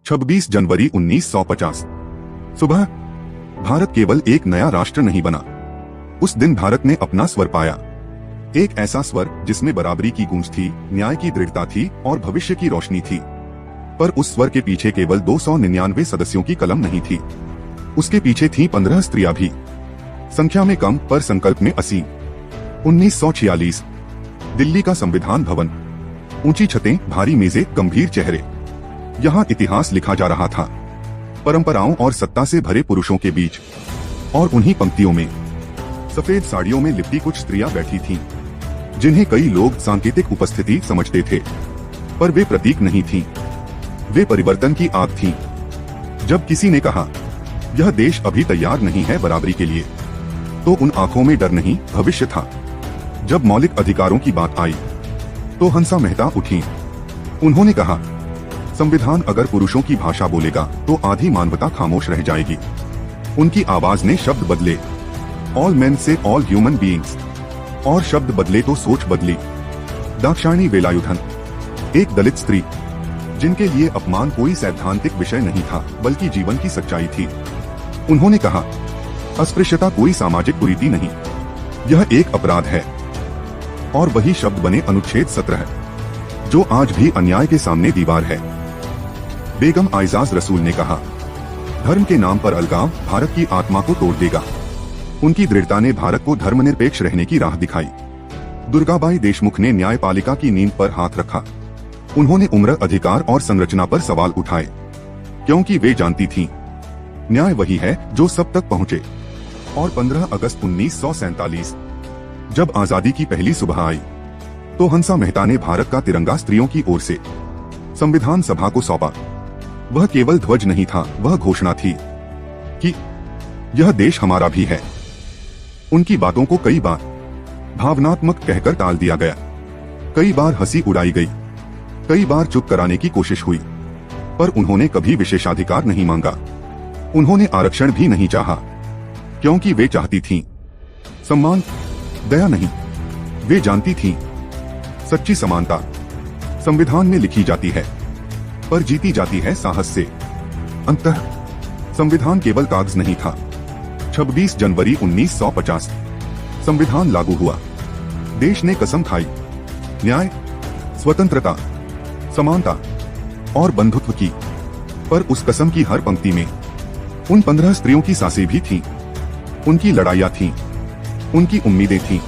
26 जनवरी 1950 सुबह। भारत केवल एक नया राष्ट्र नहीं बना, उस दिन भारत ने अपना स्वर पाया। एक ऐसा स्वर जिसमें बराबरी की गूंज थी, न्याय की दृढ़ता थी और भविष्य की रोशनी थी। पर उस स्वर के पीछे केवल 299 सदस्यों की कलम नहीं थी, उसके पीछे थी 15 स्त्रियां भी, संख्या में कम पर संकल्प में असीम। 1946 दिल्ली का संविधान भवन, ऊंची छतें, भारी मेजें, गंभीर चेहरे। यहाँ इतिहास लिखा जा रहा था, परंपराओं और सत्ता से भरे पुरुषों के बीच। और उन्हीं पंक्तियों में सफेद साड़ियों में लिपटी कुछ स्त्रियां बैठी थीं, जिन्हें कई लोग सांकेतिक उपस्थिति समझते थे, पर वे प्रतीक नहीं थीं, वे परिवर्तन की आग थीं। जब किसी ने कहा यह देश अभी तैयार नहीं है बराबरी के लिए, तो उन आंखों में डर नहीं, भविष्य था। जब मौलिक अधिकारों की बात आई तो हंसा मेहता उठी। उन्होंने कहा, संविधान अगर पुरुषों की भाषा बोलेगा तो आधी मानवता खामोश रह जाएगी। उनकी आवाज ने शब्द बदले, ऑल मेन से ऑल ह्यूमन बीइंग्स, और शब्द बदले तो सोच बदली। दाक्षायणी वेलायुधन, एक दलित स्त्री जिनके लिए अपमान कोई सैद्धांतिक विषय नहीं था बल्कि जीवन की सच्चाई थी। उन्होंने कहा, अस्पृश्यता कोई सामाजिक कुरीति नहीं, यह एक अपराध है। और वही शब्द बने अनुच्छेद 17, जो आज भी अन्याय के सामने दीवार है। बेगम आइजाज रसूल ने कहा, धर्म के नाम पर अलगाव भारत की आत्मा को तोड़ देगा। उनकी दृढ़ता ने भारत को धर्मनिरपेक्ष रहने की राह दिखाई। दुर्गाबाई देशमुख ने न्यायपालिका की नींव पर हाथ रखा। उन्होंने उम्र, अधिकार और संरचना पर सवाल उठाए, क्योंकि वे जानती थीं, न्याय वही है जो सब तक पहुंचे। और 15 अगस्त 1947 जब आजादी की पहली सुबह आई, तो हंसा मेहता ने भारत का तिरंगा स्त्रियों की ओर से संविधान सभा को सौंपा। वह केवल ध्वज नहीं था, वह घोषणा थी कि यह देश हमारा भी है। उनकी बातों को कई बार भावनात्मक कहकर टाल दिया गया, कई बार हंसी उड़ाई गई, कई बार चुप कराने की कोशिश हुई, पर उन्होंने कभी विशेषाधिकार नहीं मांगा। उन्होंने आरक्षण भी नहीं चाहा, क्योंकि वे चाहती थीं सम्मान, दया नहीं। वे जानती थीं सच्ची समानता संविधान में लिखी जाती है, पर जीती जाती है साहस से। अंततः संविधान केवल कागज नहीं था। 26 जनवरी 1950 संविधान लागू हुआ। देश ने कसम खाई, न्याय, स्वतंत्रता, समानता और बंधुत्व की। पर उस कसम की हर पंक्ति में उन 15 स्त्रियों की सांसें भी थीं, उनकी लड़ाइयां थीं, उनकी उम्मीदें थीं।